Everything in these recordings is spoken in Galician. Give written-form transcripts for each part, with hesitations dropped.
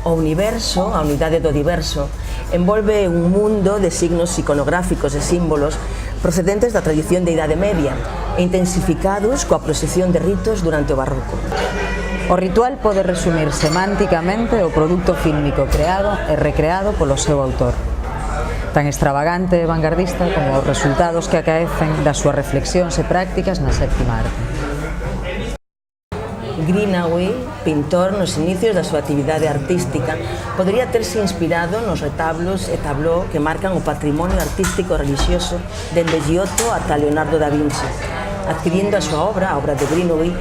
O universo, a unidade do diverso, envolve un mundo de signos iconográficos e símbolos procedentes da tradición da Idade Media e intensificados coa procesión de ritos durante o Barroco. O ritual pode resumir semánticamente o produto fílmico creado e recreado polo seu autor, tan extravagante e vanguardista como os resultados que acaecen das súas reflexións e prácticas na séptima arte. Greenaway, pintor nos inicios da súa actividade artística, podería terse inspirado nos retablos e tabló que marcan o patrimonio artístico religioso dende Giotto ata Leonardo da Vinci, adquirindo a súa obra, a obra de Greenaway,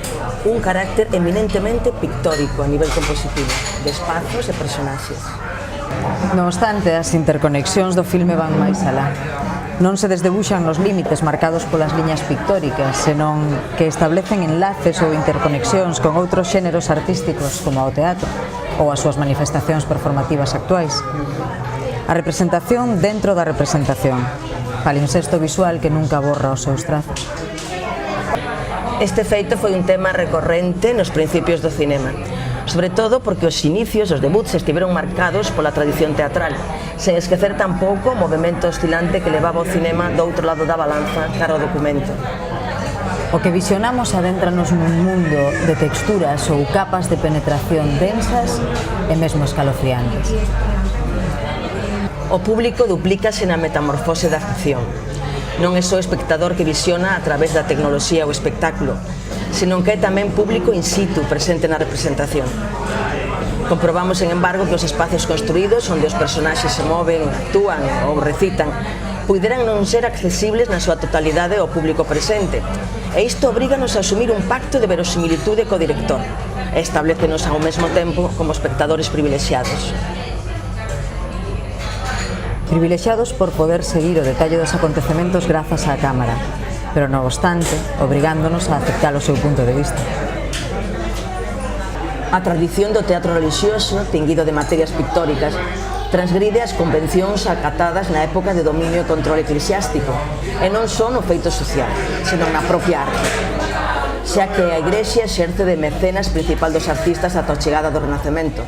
un carácter eminentemente pictórico a nivel compositivo, de espazos e personaxes. Non obstante, as interconexións do filme van máis alá. Non se desdebuxan nos límites marcados polas liñas pictóricas, senón que establecen enlaces ou interconexións con outros xéneros artísticos como o teatro ou as súas manifestacións performativas actuais. A representación dentro da representación, palimpsesto visual que nunca borra os seus trazos. Este feito foi un tema recorrente nos principios do cinema, sobre todo porque os inicios, os debuts, estiveron marcados pola tradición teatral, sen esquecer tampouco o movimento oscilante que levaba o cinema do outro lado da balanza cara ao documento. O que visionamos adéntranos nun mundo de texturas ou capas de penetración densas e mesmo escalofriantes. O público duplícase na metamorfose da ficción. Non é só o espectador que visiona a través da tecnoloxía ou espectáculo, senón que é tamén público in situ presente na representación. Comprobamos, sen embargo, que os espacios construídos onde os personaxes se moven, actúan ou recitan puideran non ser accesibles na súa totalidade ao público presente, e isto obríganos a asumir un pacto de verosimilitude co director e establécenos ao mesmo tempo como espectadores privilexiados. Privilexiados por poder seguir o detalle dos acontecementos grazas á cámara, pero non obstante, obrigándonos a aceptar o seu punto de vista. A tradición do teatro religioso, tinguido de materias pictóricas, transgride as convencións acatadas na época de dominio e control eclesiástico, e non só no feito social, senón na propia arte, xa que a Igrexa exerce de mecenas principal dos artistas ata a chegada do Renacemento,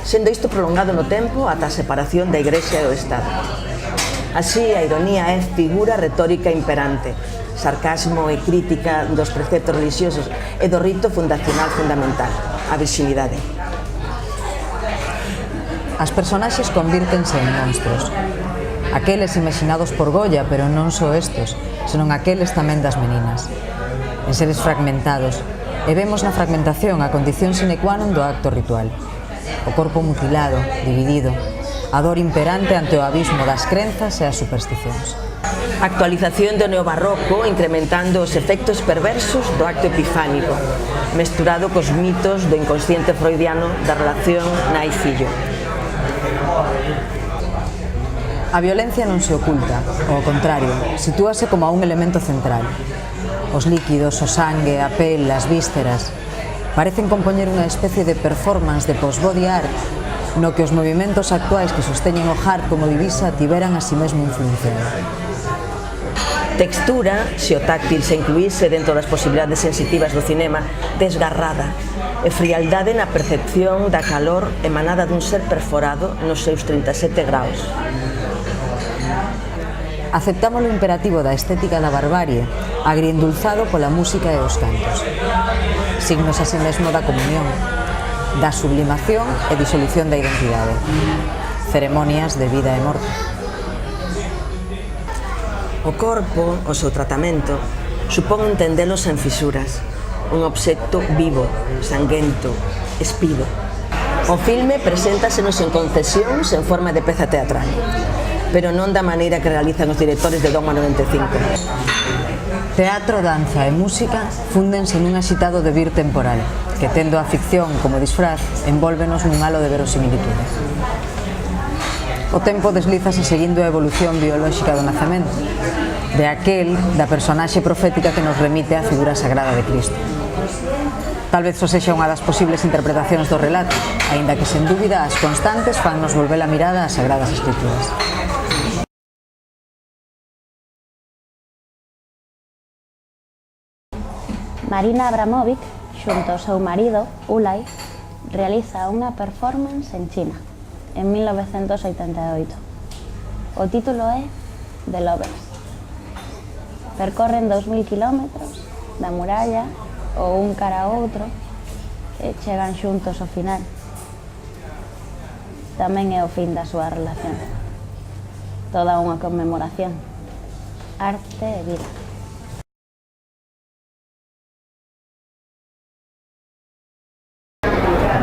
sendo isto prolongado no tempo ata a separación da Igrexa e do Estado. Así, a ironía é figura retórica imperante, sarcasmo e crítica dos preceptos religiosos e do rito fundacional fundamental, a virxinidade. As personaxes convírtense en monstros. Aqueles imaginados por Goya, pero non só estos, senón aqueles tamén das meninas. En seres fragmentados, e vemos na fragmentación a condición sine qua non do acto ritual. O corpo mutilado, dividido, a dor imperante ante o abismo das crenzas e as supersticións. Actualización do neobarroco incrementando os efectos perversos do acto epifánico, mesturado cos mitos do inconsciente freudiano da relación nai-fillo. A violencia non se oculta, ao contrario, sitúase como un elemento central. Os líquidos, o sangue, a pel, as vísceras, parecen compoñer unha especie de performance de post-body art no que os movimentos actuais que sosteñen o hard como divisa tiveran a si mesmo influenciado. Textura, se o táctil se incluíse dentro das posibilidades sensitivas do cinema, desgarrada, e frialdade na percepción da calor emanada dun ser perforado nos seus 37 graus. Aceptamos o imperativo da estética da barbarie, agriendulzado pola música e os cantos. Signos así mesmo da comunión, da sublimación e disolución da identidade. Ceremonias de vida e morte. O corpo, o seu tratamento, supón entendelos en fisuras, un obxecto vivo, sanguento, espido. O filme preséntasenos en concesións en forma de peza teatral, pero non da maneira que realizan os directores de Dogma 95. Teatro, danza e música fúndense nun axitado devir temporal, que tendo a ficción como disfraz, envólvenos nun halo de verosimilitude. O tempo deslízase seguindo a evolución biolóxica do nacemento, de aquel da personaxe profética que nos remite á figura sagrada de Cristo. Tal vez só sexa unha das posibles interpretacións do relato, aínda que sen dúbida as constantes fannos volver a mirada ás Sagradas Escrituras. Marina Abramovic, xunto ao seu marido, Ulay, realiza unha performance en China, en 1988. O título é The Lovers. Percorren 2000 kilómetros da muralla ou un cara a outro e chegan xuntos ao final. Tamén é o fin da súa relación. Toda unha conmemoración. Arte e vida.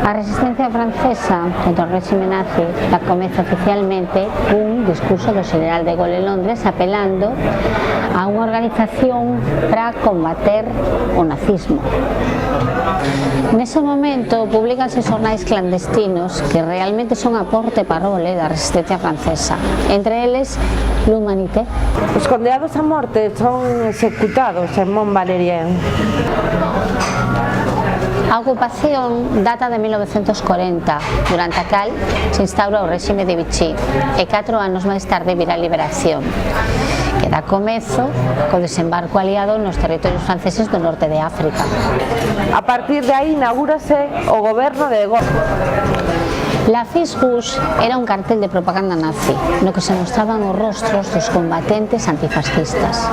A resistencia francesa contra o réxime nazi da comeza oficialmente cun discurso do xeneral de Gaulle en Londres apelando a unha organización para combater o nazismo. Nese momento publicanse xornais clandestinos que realmente son a porte-parole da resistencia francesa, entre eles l'Humanité. Os condenados a morte son executados en Mont-Valérien. A ocupación data de 1940, durante a cal se instaura o réxime de Vichy e 4 anos máis tarde virá a liberación, que dá comezo co desembarco aliado nos territorios franceses do norte de África. A partir de aí inaugúrase o goberno de Gaulle. La Fiche Rouge era un cartel de propaganda nazi, no que se mostraban os rostros dos combatentes antifascistas.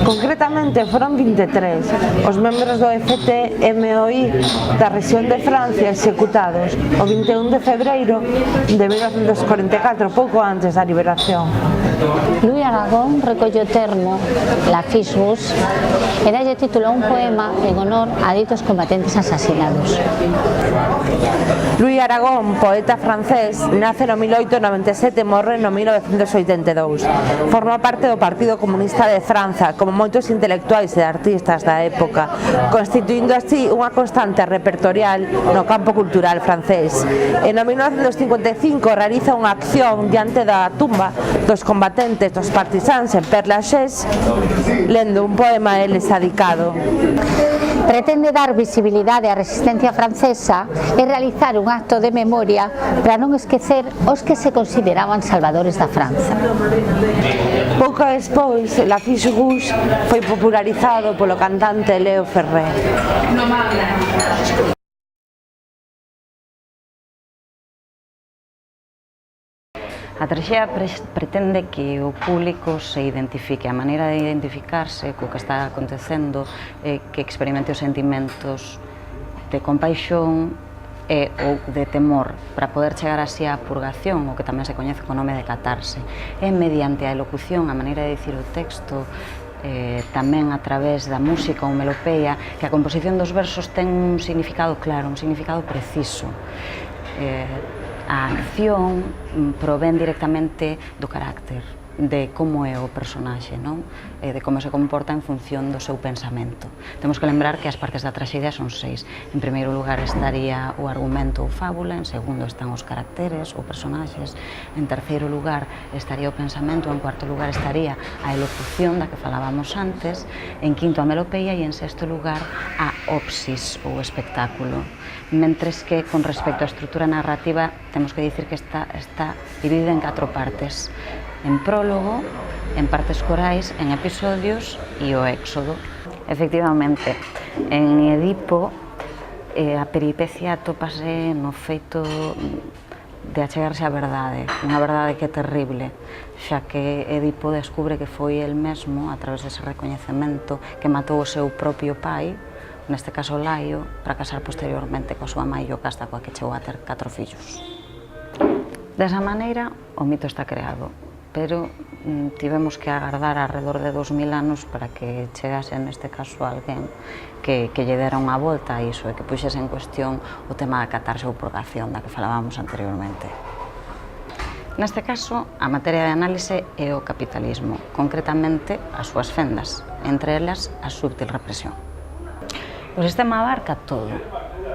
Concretamente foron 23 os membros do FT-MOI da rexión de Francia executados o 21 de febreiro de 1944, pouco antes da liberación. Louis Aragon recolle o termo La Fiche Rouge e dalle título a un poema en honor a ditos combatentes asasinados. Louis Aragon, poeta francés, nace no 1897 e morre no 1982. Forma parte do Partido Comunista de França, como moitos intelectuais e artistas da época, constituindo así unha constante repertorial no campo cultural francés. E no 1955 realiza unha acción diante da tumba dos combatentes dos partisáns en Père Lachaise, lendo un poema a eles dedicado. Pretende dar visibilidade á resistencia francesa e realizar un acto de memoria para non esquecer os que se consideraban salvadores da França. Pouco despois, La Fiche Rouge foi popularizado polo cantante Léo Ferré. A traxedia pretende que o público se identifique. A maneira de identificarse co que está acontecendo é que experimente os sentimentos de compaixón e ou de temor para poder chegar así á purgación, o que tamén se coñece co nome de catarse. É mediante a elocución, a maneira de dicir o texto, tamén a través da música ou melopeia, que a composición dos versos ten un significado claro, un significado preciso. A acción provén directamente do carácter, de como é o personaxe, non? De como se comporta en función do seu pensamento. Temos que lembrar que as partes da traxedia son 6. En primeiro lugar estaría o argumento ou fábula, en segundo están os caracteres ou personaxes, en terceiro lugar estaría o pensamento, en cuarto lugar estaría a elocución da que falábamos antes, en quinto a melopeia e en sexto lugar a opsis ou espectáculo. Mentres que, con respecto á estrutura narrativa, temos que dicir que está dividida en 4 partes. En prólogo, en partes corais, en episodios e o éxodo. Efectivamente, en Edipo a peripecia atópase no feito de achegarse á verdade, unha verdade que é terrible, xa que Edipo descubre que foi el mesmo, a través dese recoñecemento, que matou o seu propio pai, neste caso Laio, para casar posteriormente coa súa mãe Iocasta, coa que chegou a ter 4 fillos. Desa maneira, o mito está creado, pero tivemos que agardar alrededor de 2000 anos para que chegase neste caso alguén que lle dera unha volta a iso e que puxese en cuestión o tema da catarse ou purgación da que falábamos anteriormente. Neste caso, a materia de análise é o capitalismo, concretamente as súas fendas, entre elas a sútil represión. O sistema abarca todo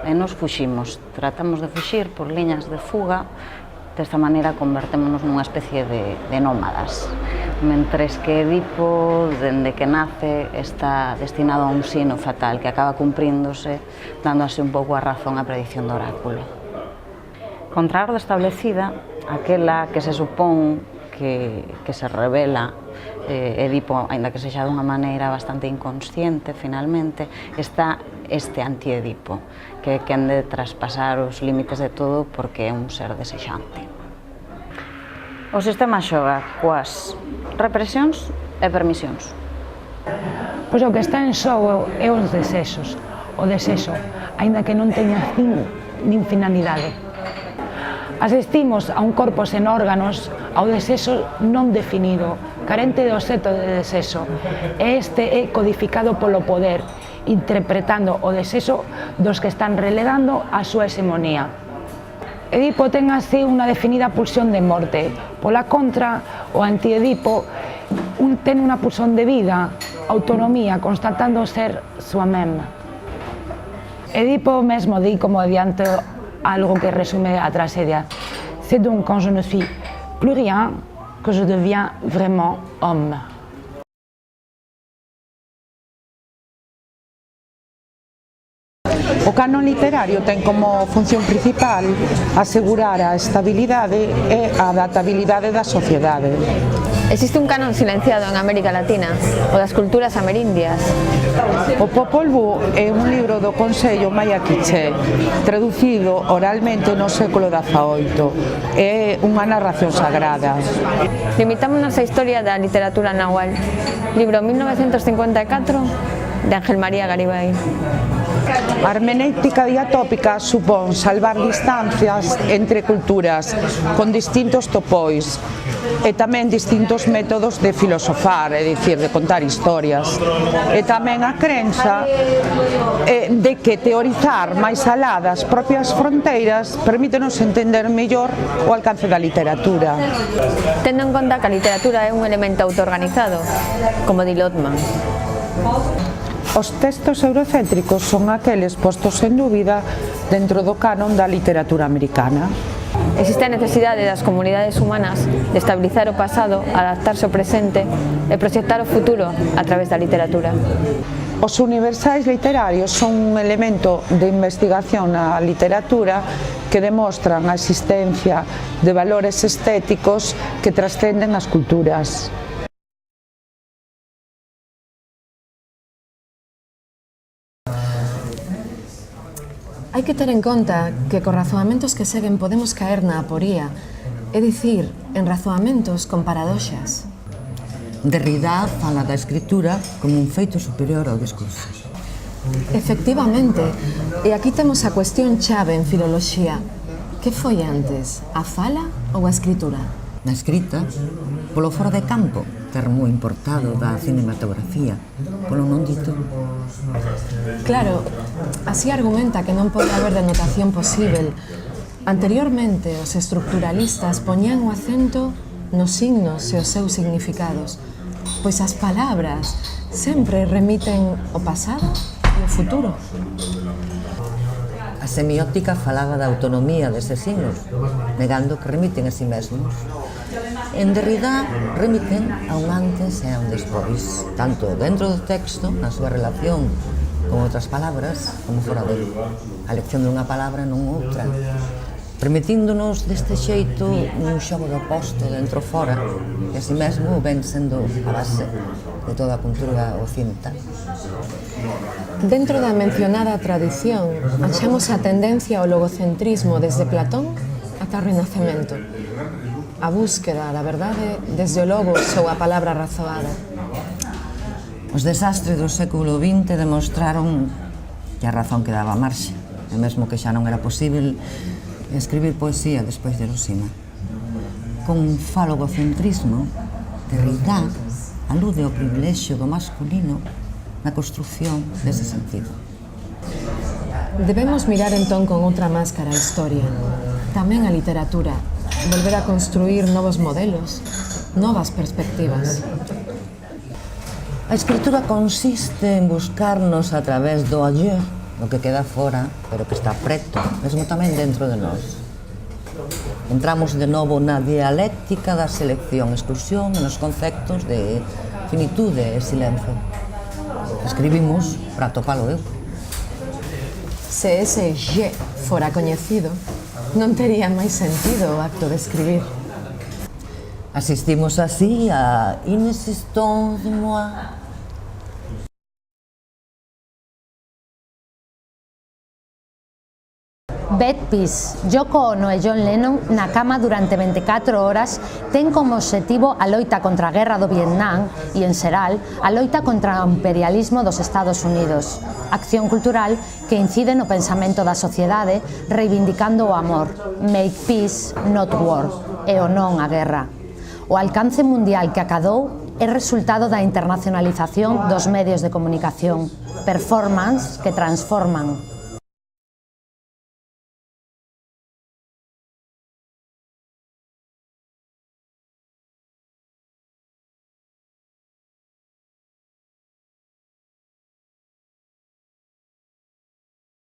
e nos fuximos, tratamos de fuxir por liñas de fuga. Desta maneira convertémonos nunha especie de nómadas, mentres que Edipo, dende que nace, está destinado a un sino fatal que acaba cumpríndose, dando así un pouco a razón á predición do oráculo. Contra a orde establecida, aquela que se supón que se revela, Edipo, aínda que sexa dunha maneira bastante inconsciente, finalmente, está este anti-Edipo, que han de traspasar os límites de todo porque é un ser desexante. O sistema xoga coas represións e permisións. Pois o que está en xogo é os desexos, o desexo, aínda que non teña fin nin finalidade. Asistimos a un corpo sen órganos, ao desexo non definido, carente de obxecto de desexo, e este é codificado polo poder, interpretando o desexo dos que están relegando a súa hexemonía. Edipo ten así unha definida pulsión de morte. Pola contra, o anti-Edipo ten unha pulsión de vida, autonomía, constatando ser soi-même. Edipo mesmo di como adiante algo que resume a tragedia. C'est donc quand je ne suis plus rien que je deviens vraiment homme. O canon literario ten como función principal asegurar a estabilidade e a adaptabilidade da sociedade. Existe un canon silenciado en América Latina, o das culturas amerindias. O Popol Vuh é un libro do Consello Maya Quiché, traducido oralmente no século XVIII. É unha narración sagrada. Limitámonos á historia da literatura nahual. Libro 1954 de Ángel María Garibay. A hermenéutica diatópica supón salvar distancias entre culturas con distintos topois e tamén distintos métodos de filosofar, é dicir, de contar historias. E tamén a crenza de que teorizar máis alá das propias fronteiras permítenos entender mellor o alcance da literatura. Tendo en conta que a literatura é un elemento autoorganizado, como di Lotman. Os textos eurocéntricos son aqueles postos en dúbida dentro do canon da literatura americana. Existe a necesidade das comunidades humanas de estabilizar o pasado, adaptarse ao presente e proxectar o futuro a través da literatura. Os universais literarios son un elemento de investigación na literatura que demostran a existencia de valores estéticos que trascenden as culturas. Hai que ter en conta que cos razoamentos que seguen podemos caer na aporía, é dicir, en razoamentos con paradoxas. Derrida fala da escritura como un feito superior ao discurso. Efectivamente, e aquí temos a cuestión chave en filoloxía. Que foi antes, a fala ou a escritura? Na escrita, polo fora de campo, termo importado da cinematografía, polo non dito. Claro, así argumenta que non pode haber denotación posível. Anteriormente, os estructuralistas poñían o acento nos signos e os seus significados, pois as palabras sempre remiten o pasado e o futuro. A semiótica falaba da autonomía deses signos, negando que remiten a si mesmos. En Derrida remiten a un antes e a un despois, tanto dentro do texto, na súa relación con outras palabras, como fora dele. A elección dunha palabra non outra, permitíndonos deste xeito un xogo de oposto dentro fora, que así mesmo ven sendo a base de toda a cultura occidental. Dentro da mencionada tradición, achamos a tendencia ao logocentrismo desde Platón ata o Renacemento. A búsqueda da verdade desde o logos ou a palabra razoada. Os desastres do século XX demostraron que a razón quedaba a marxe, e mesmo que xa non era posible escribir poesía despois de Hiroshima. Con falogocentrismo, Derrida alude ao privilexio do masculino na construción dese sentido. Debemos mirar entón con outra máscara a historia, tamén a literatura, volver a construir novos modelos, novas perspectivas. A escritura consiste en buscarnos a través do ayer, o que queda fora, pero que está preto, mesmo tamén dentro de nós. Entramos de novo na dialéctica da selección-exclusión e nos conceptos de finitude e silencio. Escribimos para atopalo eu. Se ese je fora coñecido, non tería máis sentido o acto de escribir. Asistimos así a Inexistence de moi, Bad Peace, Yoko Ono e John Lennon na cama durante 24 horas ten como obxectivo a loita contra a guerra do Vietnam e, en xeral, a loita contra o imperialismo dos Estados Unidos. Acción cultural que incide no pensamento da sociedade reivindicando o amor, make peace, not war, e o non á guerra. O alcance mundial que acadou é resultado da internacionalización dos medios de comunicación, performance que transforman.